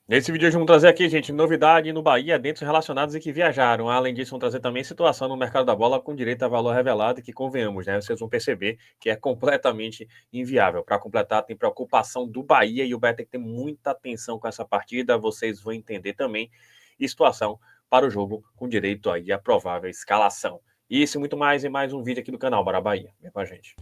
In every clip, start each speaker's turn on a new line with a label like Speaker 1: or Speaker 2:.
Speaker 1: Nesse vídeo hoje vamos trazer aqui, gente, novidade no Bahia, dentre os relacionados e que viajaram. Além disso, vamos trazer também situação no mercado da bola com direito a valor revelado, que convenhamos, né? Vocês vão perceber que é completamente inviável. Para completar, tem preocupação do Bahia e o Bahia tem que ter muita atenção com essa partida. Vocês vão entender também e situação para o jogo com direito aí a provável escalação. Isso e muito mais em mais um vídeo aqui do canal Bora Bahia. Vem com a gente.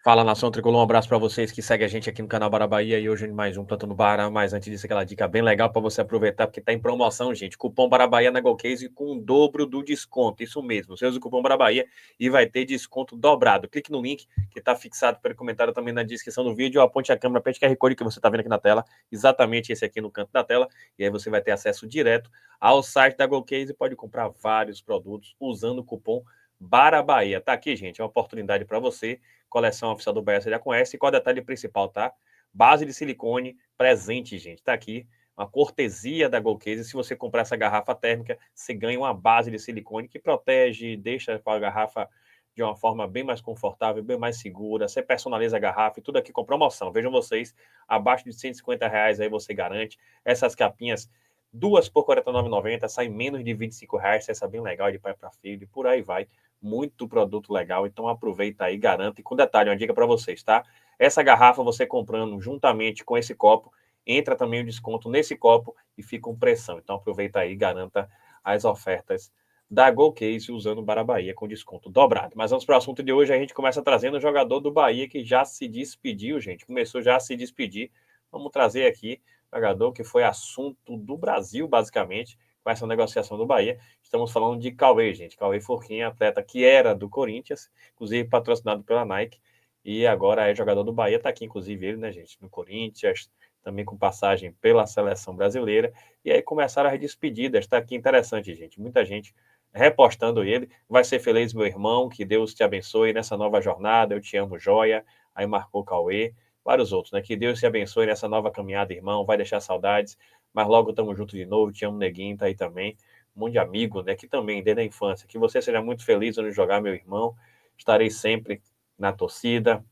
Speaker 1: Fala, nação tricolor, um abraço para vocês que seguem a gente aqui no canal Bara Bahia e hoje mais um Plantão no Bara, mas antes disso aquela dica bem legal para você aproveitar, porque tá em promoção, gente, cupom Bara Bahia na Golcase com o dobro do desconto, isso mesmo, você usa o cupom Bara Bahia e vai ter desconto dobrado, clique no link que tá fixado pelo comentário também na descrição do vídeo, aponte a câmera, aperte o QR Code que você tá vendo aqui na tela, exatamente esse aqui no canto da tela, e aí você vai ter acesso direto ao site da Golcase e pode comprar vários produtos usando o cupom Bara Bahia, tá aqui, gente, é uma oportunidade para você. Coleção oficial do Bahia, você já conhece. E qual é o detalhe principal, tá? Base de silicone presente, gente. Tá aqui, uma cortesia da Golcase. Se você comprar essa garrafa térmica, você ganha uma base de silicone que protege, deixa a garrafa de uma forma bem mais confortável, bem mais segura. Você personaliza a garrafa e tudo aqui com promoção. Vejam vocês, abaixo de R$ 150 aí você garante. Essas capinhas, duas por R$ 49,90, sai menos de R$ 25. Essa é bem legal de pai para filho e por aí vai. Muito produto legal, então aproveita aí, garanta. E com detalhe, uma dica para vocês, tá? Essa garrafa você comprando juntamente com esse copo, entra também o desconto nesse copo e fica um pressão. Então aproveita aí, garanta as ofertas da Golcase usando o Bara Bahia com desconto dobrado. Mas vamos para o assunto de hoje, a gente começa trazendo o jogador do Bahia que já se despediu, gente. Começou já a se despedir. Vamos trazer aqui o jogador que foi assunto do Brasil, basicamente, com essa negociação do Bahia. Estamos falando de Cauê, gente. Cauê Forquinha, atleta que era do Corinthians, inclusive patrocinado pela Nike, e agora é jogador do Bahia. Está aqui, inclusive, ele, né, gente, no Corinthians, também com passagem pela seleção brasileira. E aí começaram as despedidas. Está aqui interessante, gente. Muita gente repostando ele. Vai ser feliz, meu irmão. Que Deus te abençoe nessa nova jornada. Eu te amo, joia. Aí marcou Cauê. Vários outros, né? Que Deus te abençoe nessa nova caminhada, irmão. Vai deixar saudades. Mas logo estamos juntos de novo. Te amo, neguinho. Tá aí também um monte de amigo, né, que também, desde a infância, que você seja muito feliz onde jogar, meu irmão, estarei sempre na torcida,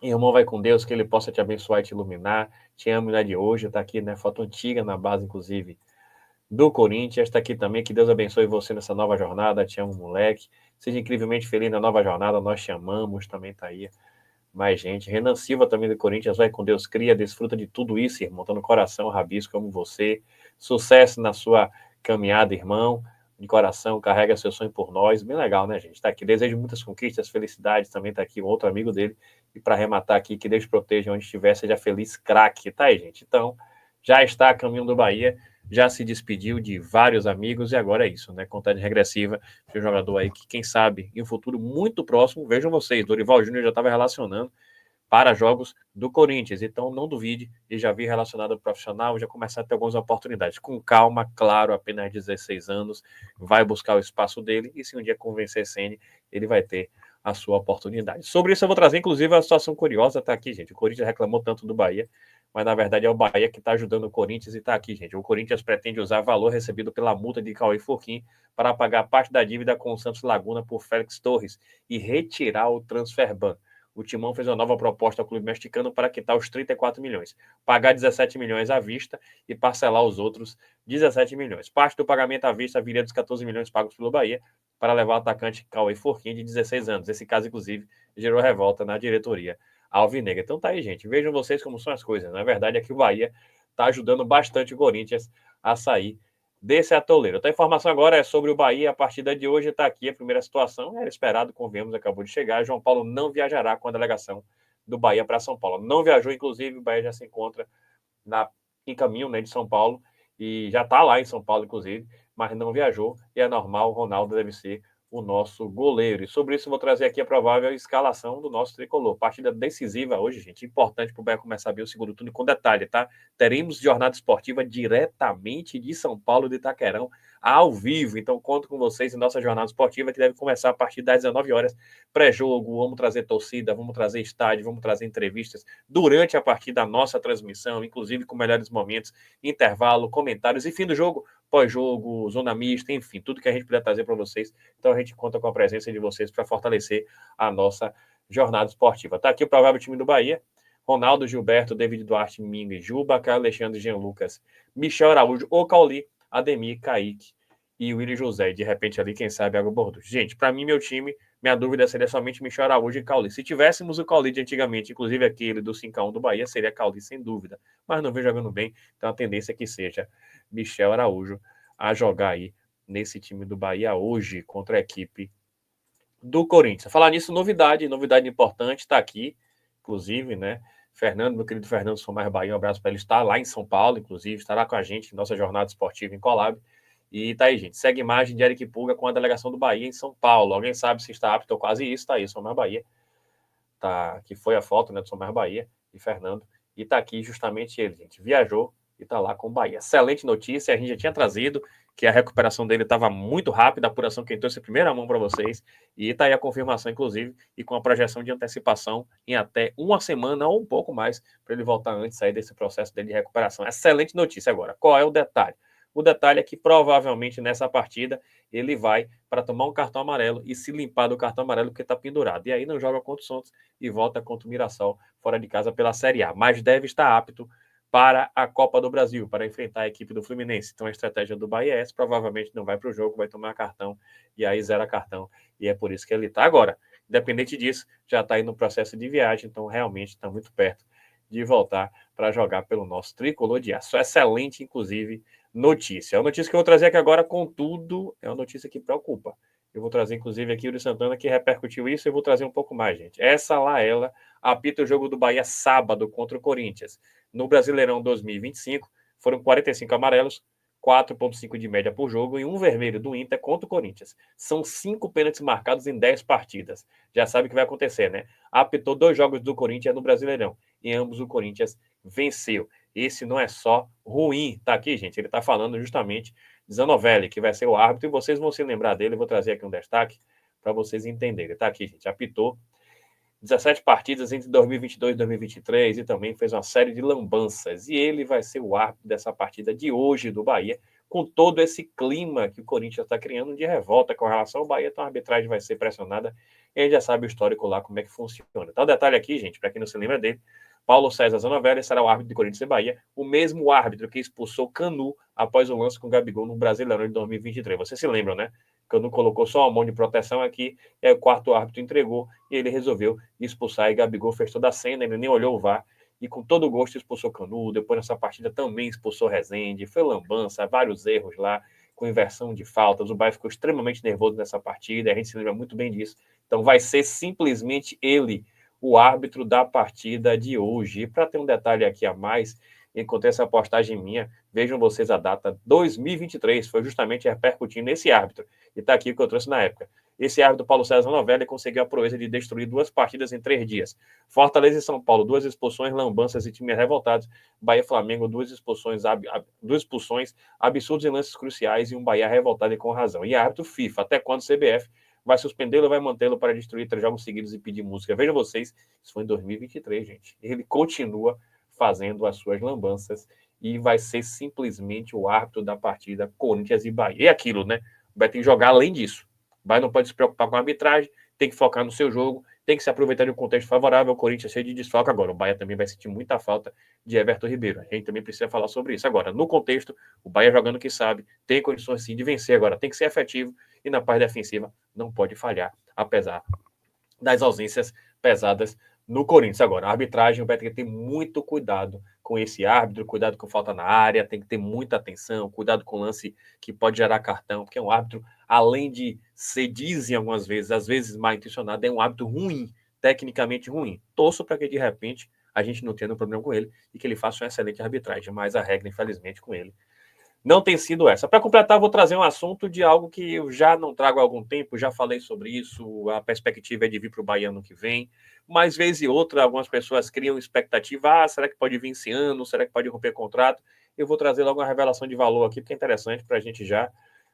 Speaker 1: irmão, vai com Deus, que ele possa te abençoar e te iluminar, te amo, né, de hoje, tá aqui, né, foto antiga na base, inclusive, do Corinthians, está aqui também, que Deus abençoe você nessa nova jornada, te amo, moleque, seja incrivelmente feliz na nova jornada, nós te amamos, também tá aí, mais gente, Renan Silva também do Corinthians, vai com Deus, cria, desfruta de tudo isso, irmão, tá no coração, Rabisco, amo você, sucesso na sua caminhada, irmão, de coração, carrega seu sonho por nós, bem legal, né, gente, tá aqui, desejo muitas conquistas, felicidades, também tá aqui um outro amigo dele, e para arrematar aqui, que Deus proteja onde estiver, seja feliz, craque, tá aí, gente, então, já está a caminho do Bahia, já se despediu de vários amigos, e agora é isso, né, contagem regressiva, de um jogador aí que, quem sabe, em um futuro muito próximo, vejam vocês, Dorival Júnior já estava relacionando para jogos do Corinthians, então não duvide, ele já vir relacionado ao profissional, já começar a ter algumas oportunidades, com calma, claro, apenas 16 anos, vai buscar o espaço dele, e se um dia convencer Ceni, ele vai ter a sua oportunidade. Sobre isso eu vou trazer, inclusive, a situação curiosa, tá aqui, gente, o Corinthians reclamou tanto do Bahia, mas na verdade é o Bahia que está ajudando o Corinthians e está aqui, gente. O Corinthians pretende usar valor recebido pela multa de Cauê Forquim para pagar parte da dívida com o Santos Laguna por Félix Torres e retirar o transfer ban. O Timão fez uma nova proposta ao clube mexicano para quitar os 34 milhões, pagar 17 milhões à vista e parcelar os outros 17 milhões. Parte do pagamento à vista viria dos 14 milhões pagos pelo Bahia para levar o atacante Cauê Forquim, de 16 anos. Esse caso, inclusive, gerou revolta na diretoria alvinegra. Então tá aí, gente. Vejam vocês como são as coisas. Na verdade, é que o Bahia tá ajudando bastante o Corinthians a sair desse atoleiro. Então, a informação agora é sobre o Bahia. A partida de hoje está aqui a primeira situação. Era esperado, convenhamos, acabou de chegar. João Paulo não viajará com a delegação do Bahia para São Paulo. Não viajou, inclusive, o Bahia já se encontra em caminho, né, de São Paulo e já está lá em São Paulo, inclusive, mas não viajou e é normal, o Ronaldo deve ser o nosso goleiro. E sobre isso eu vou trazer aqui a provável escalação do nosso tricolor. Partida decisiva hoje, gente. Importante para o Bahia começar a ver o segundo turno com detalhe, tá? Teremos jornada esportiva diretamente de São Paulo, de Itaquerão, ao vivo. Então, conto com vocês em nossa jornada esportiva, que deve começar a partir das 19 horas, pré-jogo. Vamos trazer torcida, vamos trazer estádio, vamos trazer entrevistas durante a partida da nossa transmissão, inclusive com melhores momentos, intervalo, comentários e fim do jogo, pós-jogo, zona mista, enfim, tudo que a gente puder trazer para vocês. Então, a gente conta com a presença de vocês para fortalecer a nossa jornada esportiva. Está aqui o provável time do Bahia: Ronaldo, Gilberto, David Duarte, Mingue, Juba, Caio Alexandre, Jean Lucas, Michel Araújo, O Cauli, Ademir, Kaique e Willi José. E de repente ali, quem sabe, Água Bordeaux. Gente, para mim, meu time, minha dúvida seria somente Michel Araújo e Cauli. Se tivéssemos o Cauli de antigamente, inclusive aquele do 5x1 do Bahia, seria Cauli, sem dúvida. Mas não vem jogando bem, então a tendência é que seja Michel Araújo a jogar aí nesse time do Bahia hoje contra a equipe do Corinthians. Falar nisso, novidade importante, está aqui, inclusive, né? Fernando, meu querido Fernando Sou Mais Bahia, um abraço para ele, está lá em São Paulo, inclusive, estará com a gente em nossa jornada esportiva em Colab. E tá aí, gente. Segue a imagem de Eric Pulga com a delegação do Bahia em São Paulo. Alguém sabe se está apto ou quase isso? Tá aí, Sou Mais Bahia. Tá, que foi a foto, né, do Sou Mais Bahia, de Fernando. E tá aqui justamente ele, gente. Viajou e tá lá com o Bahia. Excelente notícia, a gente já tinha trazido que a recuperação dele estava muito rápida, a apuração que trouxe em primeira mão para vocês, e está aí a confirmação, inclusive, e com a projeção de antecipação em até uma semana ou um pouco mais, para ele voltar antes de sair desse processo dele de recuperação. Excelente notícia agora. Qual é o detalhe? O detalhe é que provavelmente nessa partida ele vai para tomar um cartão amarelo e se limpar do cartão amarelo porque está pendurado. E aí não joga contra o Santos e volta contra o Mirassol fora de casa pela Série A. Mas deve estar apto para a Copa do Brasil, para enfrentar a equipe do Fluminense. Então a estratégia do Bahia é essa, provavelmente não vai para o jogo, vai tomar cartão, e aí zera cartão, e é por isso que ele está agora. Independente disso, já está aí no processo de viagem, então realmente está muito perto de voltar para jogar pelo nosso tricolor de aço. Excelente, inclusive, notícia. A notícia que eu vou trazer aqui agora, contudo, é uma notícia que preocupa. Eu vou trazer, inclusive, aqui o de Santana, que repercutiu isso, e eu vou trazer um pouco mais, gente. Essa lá, ela apita o jogo do Bahia sábado contra o Corinthians. No Brasileirão 2025, foram 45 amarelos, 4,5 de média por jogo e um vermelho do Inter contra o Corinthians. São 5 pênaltis marcados em 10 partidas. Já sabe o que vai acontecer, né? Apitou 2 jogos do Corinthians no Brasileirão. Em ambos o Corinthians venceu. Esse não é só ruim, tá aqui, gente. Ele tá falando justamente de Zanovelli, que vai ser o árbitro, e vocês vão se lembrar dele. Eu vou trazer aqui um destaque para vocês entenderem. Tá aqui, gente. Apitou 17 partidas entre 2022 e 2023 e também fez uma série de lambanças. E ele vai ser o árbitro dessa partida de hoje do Bahia, com todo esse clima que o Corinthians está criando de revolta com relação ao Bahia. Então a arbitragem vai ser pressionada e a gente já sabe o histórico lá, como é que funciona. Então, detalhe aqui, gente, para quem não se lembra dele: Paulo César Zanovelli será o árbitro de Corinthians e Bahia, o mesmo árbitro que expulsou Canu após o lance com o Gabigol no Brasileirão de 2023. Vocês se lembram, né? Canu colocou só uma mão de proteção aqui, e aí o quarto árbitro entregou e ele resolveu expulsar, e Gabigol fez toda a cena, ele nem olhou o VAR, e com todo gosto expulsou Canu. Depois nessa partida também expulsou Rezende, foi lambança, vários erros lá, com inversão de faltas. O Bahia ficou extremamente nervoso nessa partida, a gente se lembra muito bem disso. Então vai ser simplesmente ele o árbitro da partida de hoje. E para ter um detalhe aqui a mais, encontrei essa postagem minha, vejam vocês a data, 2023, foi justamente repercutindo esse árbitro. E está aqui o que eu trouxe na época. Esse árbitro, Paulo César Novelli, conseguiu a proeza de destruir 2 partidas em 3 dias. Fortaleza e São Paulo, 2 expulsões, lambanças e times revoltados. Bahia e Flamengo, 2 expulsões, 2 expulsões, absurdos em lances cruciais e um Bahia revoltado e com razão. E árbitro FIFA, até quando o CBF vai suspendê-lo ou vai mantê-lo para destruir 3 jogos seguidos e pedir música? Vejam vocês, isso foi em 2023, gente. Ele continua fazendo as suas lambanças e vai ser simplesmente o árbitro da partida Corinthians e Bahia. É aquilo, né? Vai ter que jogar além disso. O Bahia não pode se preocupar com a arbitragem, tem que focar no seu jogo, tem que se aproveitar de um contexto favorável. O Corinthians cheio de desfalque agora. O Bahia também vai sentir muita falta de Everton Ribeiro. A gente também precisa falar sobre isso. Agora, no contexto, o Bahia jogando o que sabe, tem condições sim de vencer agora, tem que ser efetivo e na parte defensiva não pode falhar, apesar das ausências pesadas no Corinthians. Agora, a arbitragem vai ter que ter muito cuidado com esse árbitro, cuidado com falta na área, tem que ter muita atenção, cuidado com o lance que pode gerar cartão, porque é um árbitro, além de ser, dizem algumas vezes, às vezes mal intencionado, é um árbitro ruim, tecnicamente ruim. Torço para que, de repente, a gente não tenha um problema com ele e que ele faça uma excelente arbitragem, mas a regra, infelizmente, com ele não tem sido essa. Para completar, vou trazer um assunto de algo que eu já não trago há algum tempo, já falei sobre isso, a perspectiva é de vir para o Bahia ano que vem, mas vez e outra, algumas pessoas criam expectativa, será que pode vir esse ano, será que pode romper contrato? Eu vou trazer logo uma revelação de valor aqui, porque é interessante para a gente já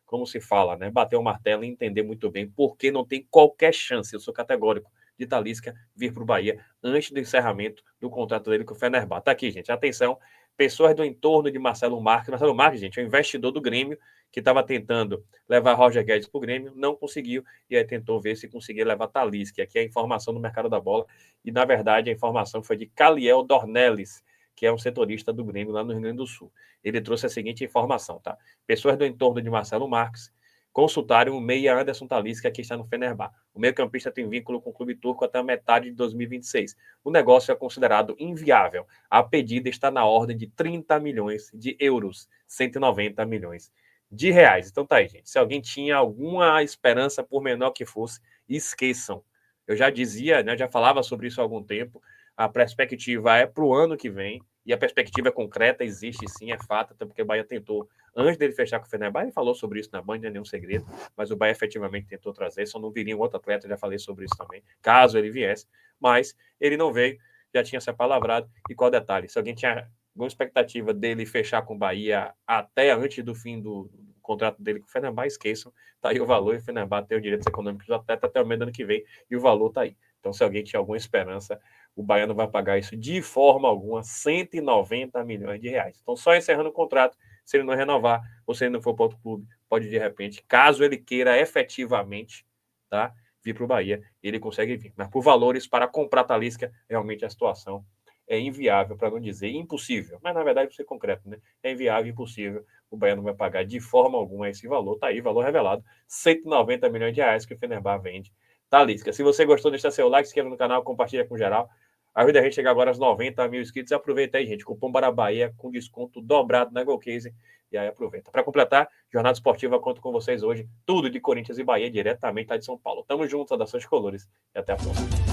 Speaker 1: como se fala, né? Bater o martelo e entender muito bem porque não tem qualquer chance, eu sou categórico, de Talisca vir para o Bahia antes do encerramento do contrato dele com o Fenerbahçe. Tá aqui, gente, atenção, pessoas do entorno de Marcelo Marques. Marcelo Marques, gente, é um investidor do Grêmio que estava tentando levar Roger Guedes para o Grêmio, não conseguiu, e aí tentou ver se conseguia levar Talisca. Aqui é a informação do mercado da bola, e na verdade a informação foi de Caliel Dornelles, que é um setorista do Grêmio lá no Rio Grande do Sul. Ele trouxe a seguinte informação, tá? Pessoas do entorno de Marcelo Marques consultaram o meia Anderson Talisca, que está no Fenerbahçe. O meio-campista tem vínculo com o clube turco até a metade de 2026. O negócio é considerado inviável. A pedida está na ordem de 30 milhões de euros, 190 milhões de reais. Então tá aí, gente. Se alguém tinha alguma esperança, por menor que fosse, esqueçam. Eu já dizia, né, já falava sobre isso há algum tempo. A perspectiva é para o ano que vem, e a perspectiva concreta existe sim, é fato, até porque o Bahia tentou, antes dele fechar com o Fenerbahçe, ele falou sobre isso na Band, não é nenhum segredo, mas o Bahia efetivamente tentou trazer, só não viria um outro atleta, já falei sobre isso também, caso ele viesse, mas ele não veio, já tinha se apalavrado, e qual detalhe, se alguém tinha alguma expectativa dele fechar com o Bahia até antes do fim do contrato dele com o Fenerbahçe, esqueçam, tá aí o valor, e o Fenerbahçe tem os direitos econômicos do atleta até o meio do ano que vem, e o valor tá aí. Então, se alguém tinha alguma esperança, o Baiano vai pagar isso de forma alguma, 190 milhões de reais. Então, só encerrando o contrato, se ele não renovar, ou se ele não for para outro clube, pode de repente, caso ele queira efetivamente, tá, vir para o Bahia, ele consegue vir. Mas por valores para comprar Talisca, realmente a situação é inviável, para não dizer impossível. Mas na verdade, para ser concreto, né? É inviável, impossível. O Baiano vai pagar de forma alguma esse valor. Tá aí, valor revelado: 190 milhões de reais que o Fenerbahçe vende Talisca. Se você gostou, deixa seu like, se inscreva no canal, compartilha com geral. Ajuda a gente a chegar agora aos 90 mil inscritos. Aproveita aí, gente. Cupom Barabaia com desconto dobrado na Golcase. E aí aproveita. Para completar, Jornada Esportiva, conto com vocês hoje. Tudo de Corinthians e Bahia, diretamente lá de São Paulo. Tamo junto, saudações colores. E até a próxima.